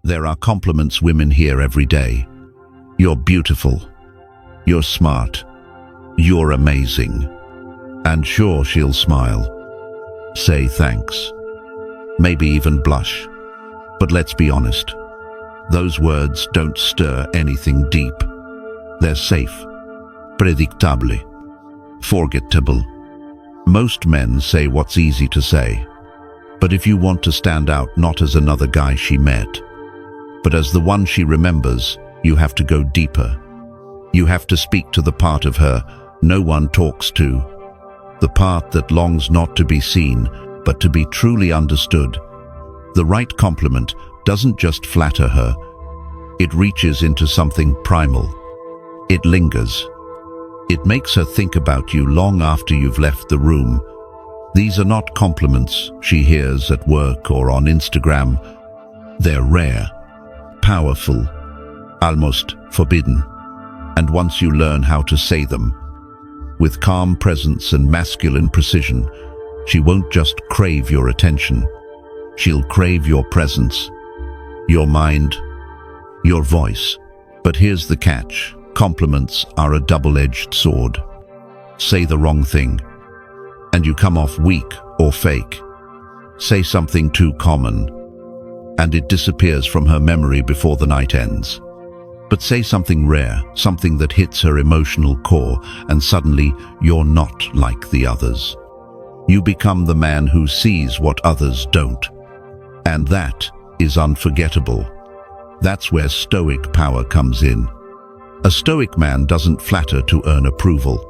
There are compliments women hear every day. You're beautiful. You're smart. You're amazing. And sure, she'll smile. Say thanks. Maybe even blush. But let's be honest. Those words don't stir anything deep. They're safe. Predictable. Forgettable. Most men say what's easy to say. But if you want to stand out not as another guy she met, but as the one she remembers, you have to go deeper. You have to speak to the part of her no one talks to. The part that longs not to be seen, but to be truly understood. The right compliment doesn't just flatter her. It reaches into something primal. It lingers. It makes her think about you long after you've left the room. These are not compliments she hears at work or on Instagram. They're rare, powerful, almost forbidden. And once you learn how to say them, with calm presence and masculine precision, she won't just crave your attention. She'll crave your presence, your mind, your voice. But here's the catch. Compliments are a double-edged sword. Say the wrong thing, and you come off weak or fake. Say something too common, and it disappears from her memory before the night ends. But say something rare, something that hits her emotional core, and suddenly you're not like the others. You become the man who sees what others don't. And that is unforgettable. That's where Stoic power comes in. A Stoic man doesn't flatter to earn approval.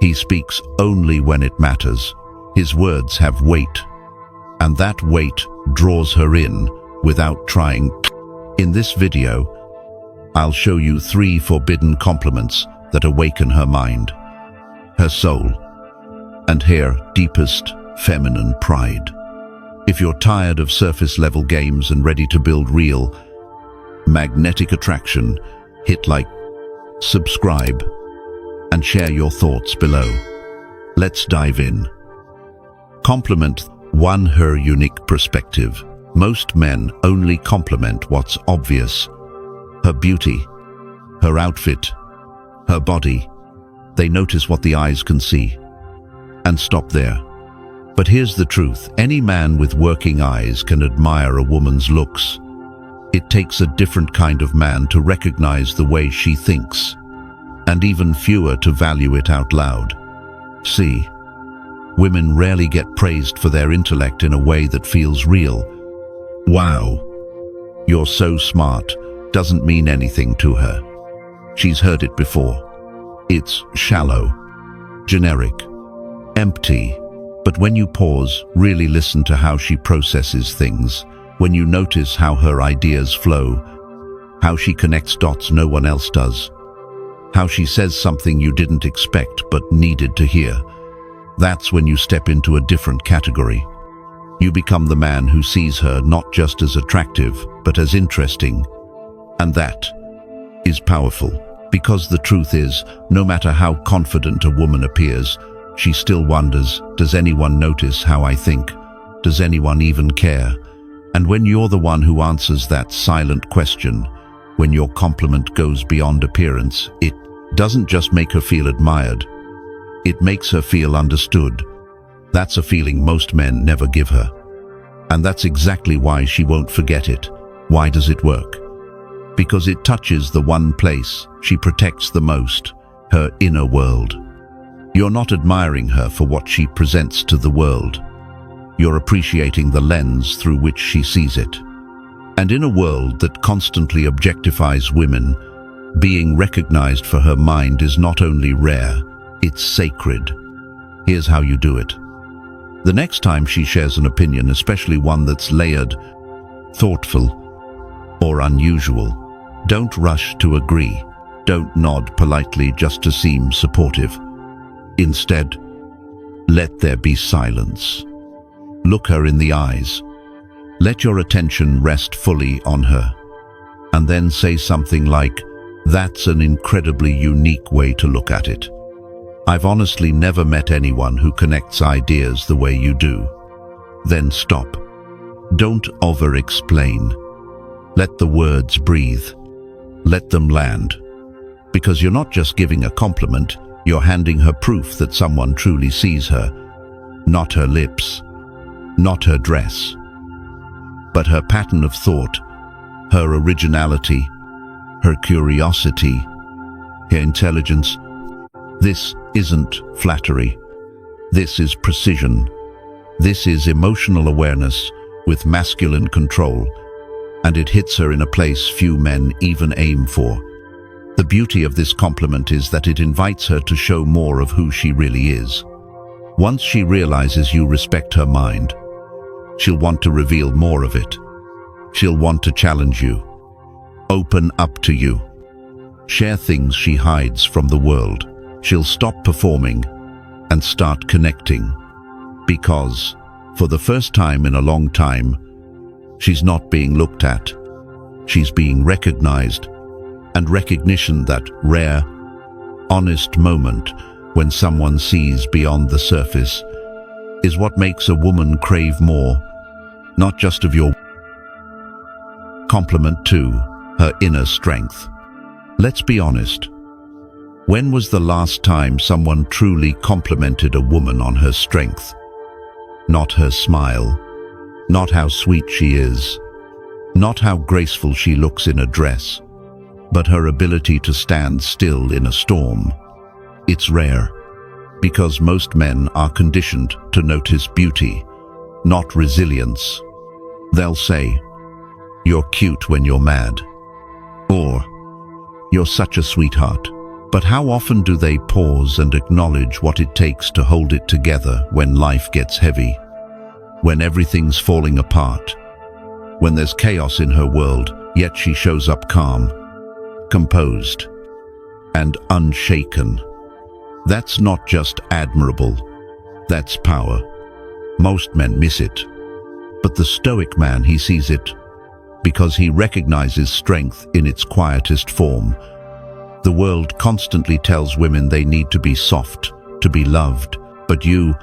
He speaks only when it matters. His words have weight, and that weight draws her in without trying. In this video, I'll show you 3 forbidden compliments that awaken her mind, her soul, and her deepest feminine pride. If you're tired of surface-level games and ready to build real, magnetic attraction, hit like, subscribe, and share your thoughts below. Let's dive in. Compliment 1. Her unique perspective. Most men only compliment what's obvious. Her beauty, her outfit, her body. They notice what the eyes can see and stop there. But here's the truth. Any man with working eyes can admire a woman's looks. It takes a different kind of man to recognize the way she thinks, and even fewer to value it out loud. See, women rarely get praised for their intellect in a way that feels real. Wow, you're so smart doesn't mean anything to her. She's heard it before. It's shallow, generic, empty. But when you pause, really listen to how she processes things, when you notice how her ideas flow, how she connects dots no one else does, how she says something you didn't expect but needed to hear, that's when you step into a different category. You become the man who sees her not just as attractive, but as interesting. And that is powerful, because the truth is, no matter how confident a woman appears, she still wonders, does anyone notice how I think? Does anyone even care? And when you're the one who answers that silent question, when your compliment goes beyond appearance, it doesn't just make her feel admired, it makes her feel understood. That's a feeling most men never give her. And that's exactly why she won't forget it. Why does it work? Because it touches the one place she protects the most, her inner world. You're not admiring her for what she presents to the world. You're appreciating the lens through which she sees it. And in a world that constantly objectifies women, being recognized for her mind is not only rare, it's sacred. Here's how you do it. The next time she shares an opinion, especially one that's layered, thoughtful, or unusual, don't rush to agree. Don't nod politely just to seem supportive. Instead, let there be silence. Look her in the eyes. Let your attention rest fully on her. And then say something like, "That's an incredibly unique way to look at it. I've honestly never met anyone who connects ideas the way you do." Then stop. Don't over-explain. Let the words breathe. Let them land. Because you're not just giving a compliment, you're handing her proof that someone truly sees her. Not her lips, not her dress, but her pattern of thought, her originality, her curiosity, her intelligence. This isn't flattery. This is precision. This is emotional awareness with masculine control, and it hits her in a place few men even aim for. The beauty of this compliment is that it invites her to show more of who she really is. Once she realizes you respect her mind, she'll want to reveal more of it. She'll want to challenge you, open up to you, share things she hides from the world. She'll stop performing and start connecting, because, for the first time in a long time, she's not being looked at. She's being recognized, and recognition, that rare, honest moment when someone sees beyond the surface, is what makes a woman crave more, not just of your compliment to her inner strength. Let's be honest. When was the last time someone truly complimented a woman on her strength? Not her smile, not how sweet she is, not how graceful she looks in a dress, but her ability to stand still in a storm. It's rare, because most men are conditioned to notice beauty, not resilience. They'll say, "You're cute when you're mad," or "You're such a sweetheart." But how often do they pause and acknowledge what it takes to hold it together when life gets heavy, when everything's falling apart, when there's chaos in her world, yet she shows up calm, composed, and unshaken? That's not just admirable, that's power. Most men miss it, but the Stoic man, he sees it, because he recognizes strength in its quietest form. The world constantly tells women they need to be soft, to be loved, but you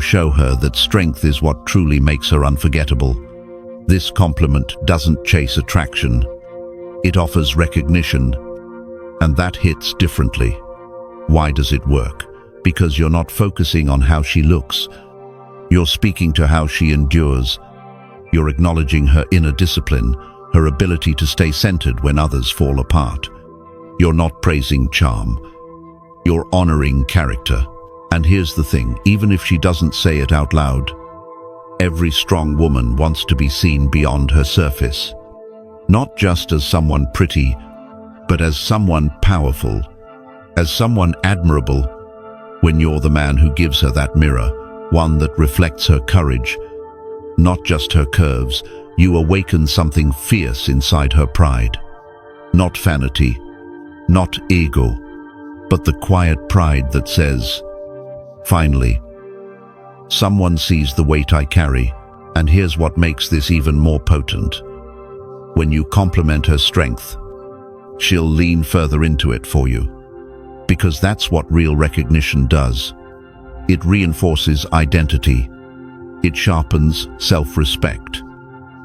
show her that strength is what truly makes her unforgettable. This compliment doesn't chase attraction, it offers recognition, and that hits differently. Why does it work? Because you're not focusing on how she looks. You're speaking to how she endures. You're acknowledging her inner discipline, her ability to stay centered when others fall apart. You're not praising charm. You're honoring character. And here's the thing, even if she doesn't say it out loud, every strong woman wants to be seen beyond her surface. Not just as someone pretty, but as someone powerful, as someone admirable. When you're the man who gives her that mirror, one that reflects her courage, not just her curves, you awaken something fierce inside her pride. Not vanity, not ego, but the quiet pride that says, "Finally, someone sees the weight I carry." And here's what makes this even more potent. When you compliment her strength, she'll lean further into it for you. Because that's what real recognition does. It reinforces identity. It sharpens self-respect.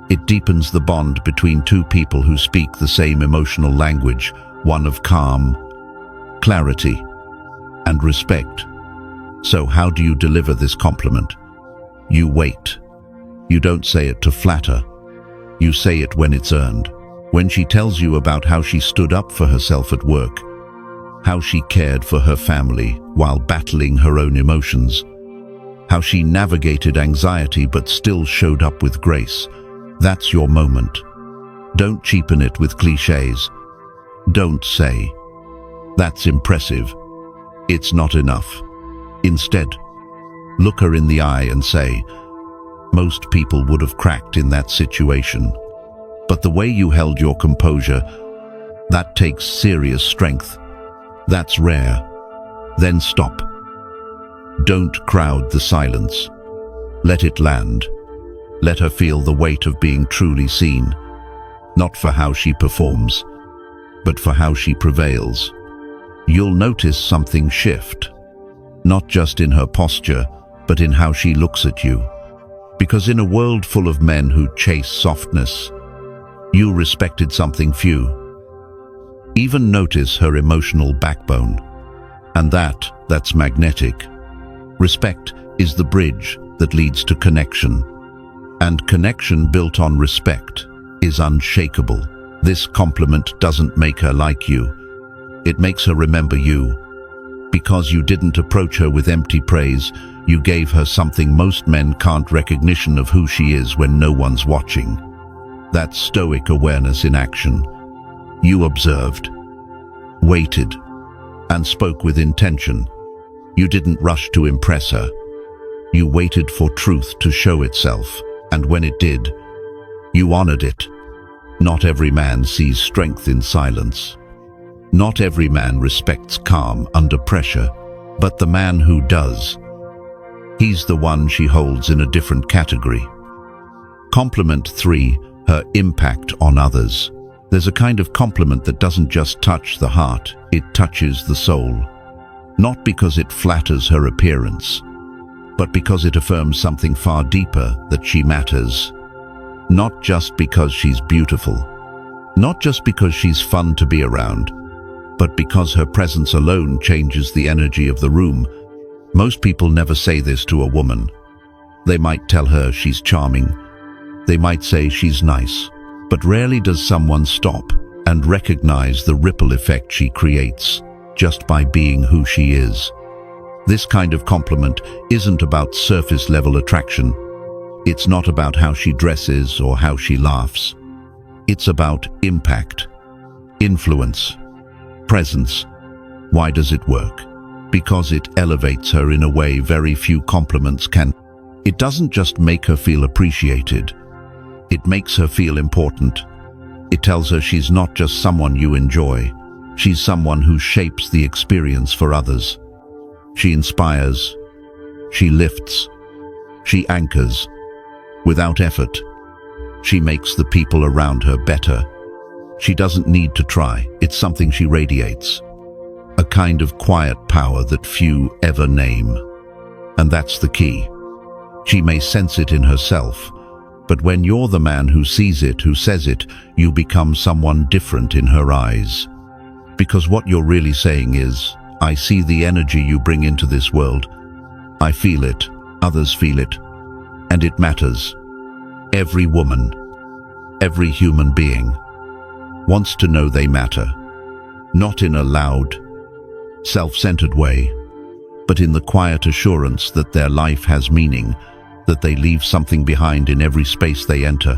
It deepens the bond between two people who speak the same emotional language, one of calm, clarity, and respect. So how do you deliver this compliment? You wait. You don't say it to flatter. You say it when it's earned. When she tells you about how she stood up for herself at work, how she cared for her family while battling her own emotions, how she navigated anxiety but still showed up with grace, that's your moment. Don't cheapen it with cliches. Don't say, "That's impressive. It's not enough." Instead, look her in the eye and say, "Most people would have cracked in that situation. But the way you held your composure, that takes serious strength. That's rare." Then stop. Don't crowd the silence. Let it land. Let her feel the weight of being truly seen, not for how she performs, but for how she prevails. You'll notice something shift, not just in her posture, but in how she looks at you. Because in a world full of men who chase softness, You respected something few. Even notice her emotional backbone. And that's magnetic. Respect is the bridge that leads to connection. And connection built on respect is unshakable. This compliment doesn't make her like you. It makes her remember you. Because you didn't approach her with empty praise, you gave her something most men can't: recognition of who she is when no one's watching. That's Stoic awareness in action. You observed, waited, and spoke with intention. You didn't rush to impress her. You waited for truth to show itself, and when it did, you honored it. Not every man sees strength in silence. Not every man respects calm under pressure, but the man who does, he's the one she holds in a different category. Compliment 3, her impact on others. There's a kind of compliment that doesn't just touch the heart, it touches the soul. Not because it flatters her appearance, but because it affirms something far deeper, that she matters. Not just because she's beautiful, not just because she's fun to be around, but because her presence alone changes the energy of the room. Most people never say this to a woman. They might tell her she's charming. They might say she's nice. But rarely does someone stop and recognize the ripple effect she creates just by being who she is. This kind of compliment isn't about surface-level attraction. It's not about how she dresses or how she laughs. It's about impact, influence, presence. Why does it work? Because it elevates her in a way very few compliments can. It doesn't just make her feel appreciated. It makes her feel important. It tells her she's not just someone you enjoy. She's someone who shapes the experience for others. She inspires. She lifts. She anchors. Without effort, she makes the people around her better. She doesn't need to try. It's something she radiates. A kind of quiet power that few ever name. And that's the key. She may sense it in herself, but when you're the man who sees it, who says it, you become someone different in her eyes. Because what you're really saying is, I see the energy you bring into this world. I feel it, others feel it, and it matters. Every woman, every human being, wants to know they matter. Not in a loud, self-centered way, but in the quiet assurance that their life has meaning, that they leave something behind in every space they enter.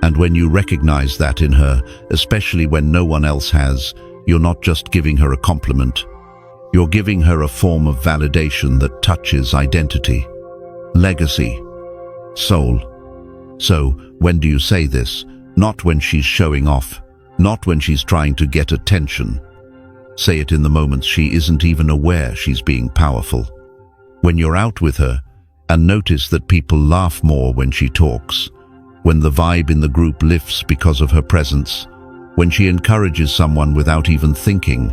And when you recognize that in her, especially when no one else has, you're not just giving her a compliment. You're giving her a form of validation that touches identity, legacy, soul. So, when do you say this? Not when she's showing off, not when she's trying to get attention. Say it in the moments she isn't even aware she's being powerful. When you're out with her, and notice that people laugh more when she talks, when the vibe in the group lifts because of her presence, when she encourages someone without even thinking,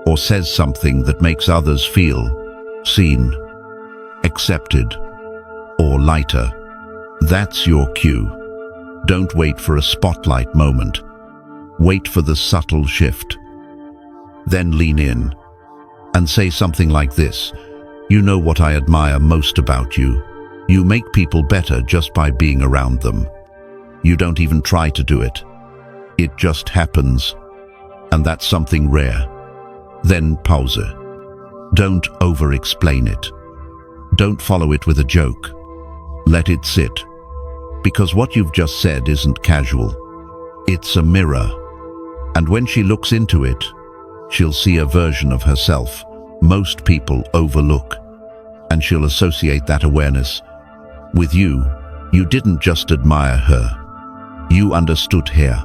or says something that makes others feel seen, accepted, or lighter. That's your cue. Don't wait for a spotlight moment. Wait for the subtle shift. Then lean in and say something like this: you know what I admire most about you. You make people better just by being around them. You don't even try to do it. It just happens. And that's something rare. Then pause it. Don't over-explain it. Don't follow it with a joke. Let it sit. Because what you've just said isn't casual. It's a mirror. And when she looks into it, she'll see a version of herself most people overlook. And she'll associate that awareness with you. You didn't just admire her. You understood her.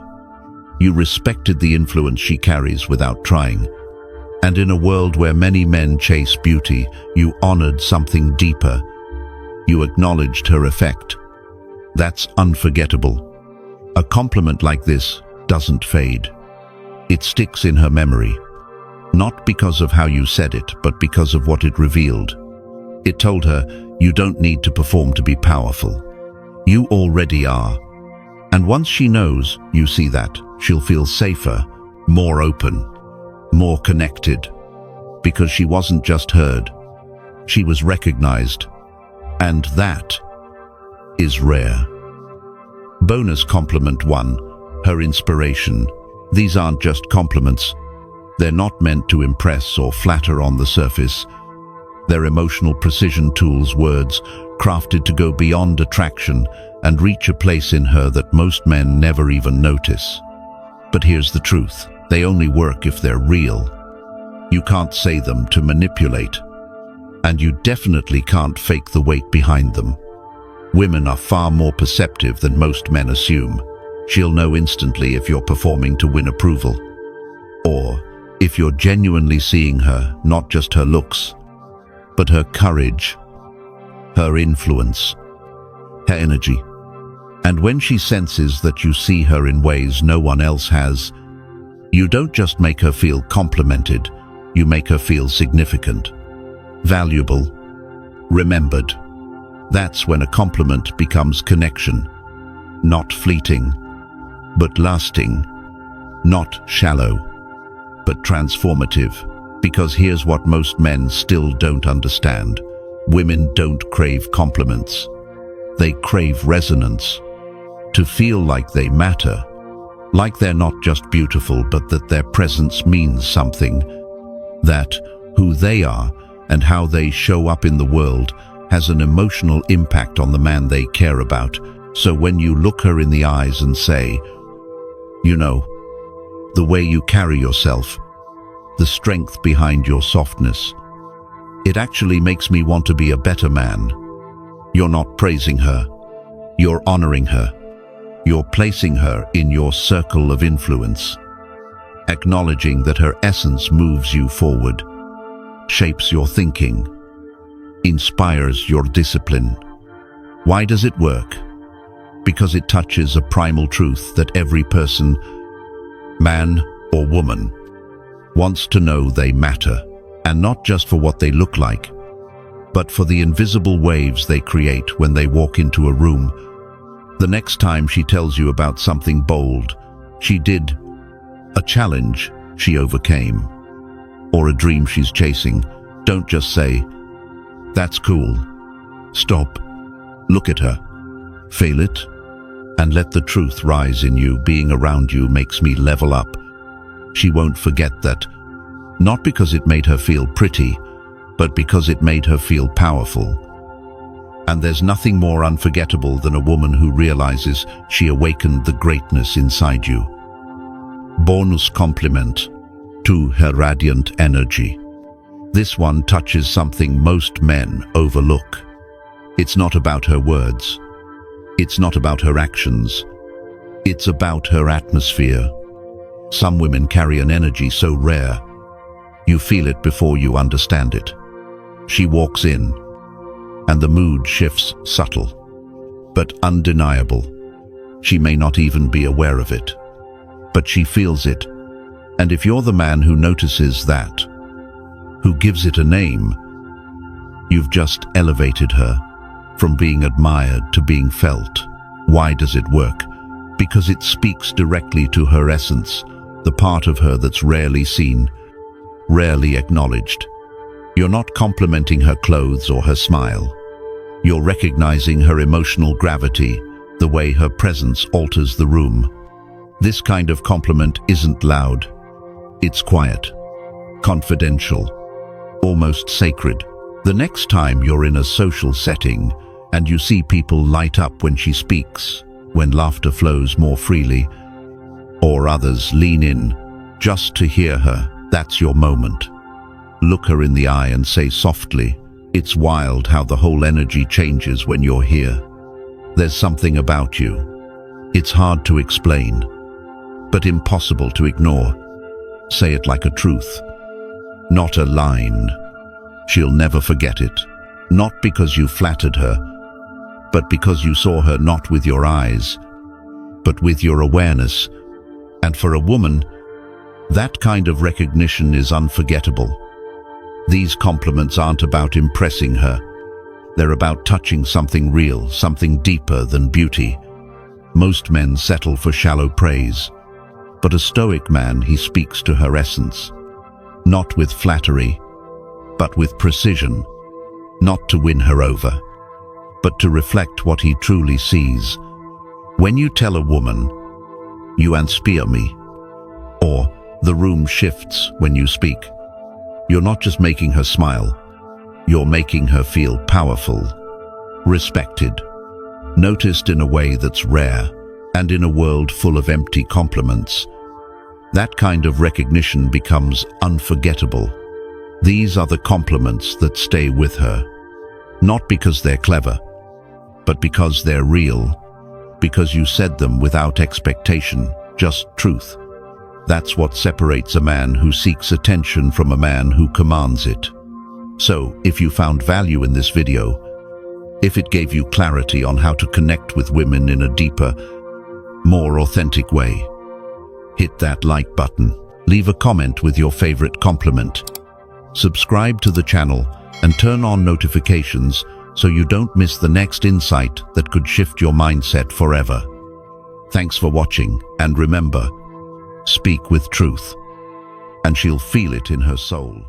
You respected the influence she carries without trying. And in a world where many men chase beauty, you honored something deeper. You acknowledged her effect. That's unforgettable. A compliment like this doesn't fade. It sticks in her memory. Not because of how you said it, but because of what it revealed. It told her, you don't need to perform to be powerful. You already are. And once she knows you see that, she'll feel safer, more open, more connected, because she wasn't just heard, she was recognized, and that is rare. Bonus compliment 1, her inspiration. These aren't just compliments. They're not meant to impress or flatter on the surface. They're emotional precision tools, words crafted to go beyond attraction and reach a place in her that most men never even notice. But here's the truth. They only work if they're real. You can't say them to manipulate. And you definitely can't fake the weight behind them. Women are far more perceptive than most men assume. She'll know instantly if you're performing to win approval, or if you're genuinely seeing her, not just her looks, but her courage, her influence, her energy. And when she senses that you see her in ways no one else has, you don't just make her feel complimented, you make her feel significant, valuable, remembered. That's when a compliment becomes connection, not fleeting, but lasting, not shallow, but transformative. Because here's what most men still don't understand. Women don't crave compliments. They crave resonance. To feel like they matter. Like they're not just beautiful, but that their presence means something. That who they are and how they show up in the world has an emotional impact on the man they care about. So when you look her in the eyes and say, you know, the way you carry yourself, the strength behind your softness, it actually makes me want to be a better man. You're not praising her, you're honoring her. You're placing her in your circle of influence, acknowledging that her essence moves you forward, shapes your thinking, inspires your discipline. Why does it work? Because it touches a primal truth that every person, man or woman, wants to know they matter, and not just for what they look like, but for the invisible waves they create when they walk into a room. The next time she tells you about something bold she did, a challenge she overcame, or a dream she's chasing, don't just say, "That's cool." Stop, look at her, feel it, and let the truth rise in you. Being around you makes me level up. She won't forget that, not because it made her feel pretty, but because it made her feel powerful. And there's nothing more unforgettable than a woman who realizes she awakened the greatness inside you. Bonus compliment to her radiant energy. This one touches something most men overlook. It's not about her words. It's not about her actions. It's about her atmosphere. Some women carry an energy so rare, you feel it before you understand it. She walks in, and the mood shifts, subtle, but undeniable. She may not even be aware of it, but she feels it. And if you're the man who notices that, who gives it a name, you've just elevated her from being admired to being felt. Why does it work? Because it speaks directly to her essence, the part of her that's rarely seen, rarely acknowledged. You're not complimenting her clothes or her smile. You're recognizing her emotional gravity, the way her presence alters the room. This kind of compliment isn't loud. It's quiet, confidential, almost sacred. The next time you're in a social setting and you see people light up when she speaks, when laughter flows more freely, or others lean in just to hear her, that's your moment. Look her in the eye and say softly, "It's wild how the whole energy changes when you're here. There's something about you. It's hard to explain, but impossible to ignore." Say it like a truth, not a line. She'll never forget it, not because you flattered her, but because you saw her not with your eyes, but with your awareness. And for a woman, that kind of recognition is unforgettable. These compliments aren't about impressing her. They're about touching something real, something deeper than beauty. Most men settle for shallow praise, but a Stoic man, he speaks to her essence, not with flattery, but with precision, not to win her over, but to reflect what he truly sees. When you tell a woman, "You inspire me," or "The room shifts when you speak," you're not just making her smile, you're making her feel powerful, respected, noticed in a way that's rare, and in a world full of empty compliments. That kind of recognition becomes unforgettable. These are the compliments that stay with her, not because they're clever, but because they're real, because you said them without expectation, just truth. That's what separates a man who seeks attention from a man who commands it. So, if you found value in this video, if it gave you clarity on how to connect with women in a deeper, more authentic way, hit that like button, leave a comment with your favorite compliment, subscribe to the channel, and turn on notifications so you don't miss the next insight that could shift your mindset forever. Thanks for watching, and remember, speak with truth, and she'll feel it in her soul.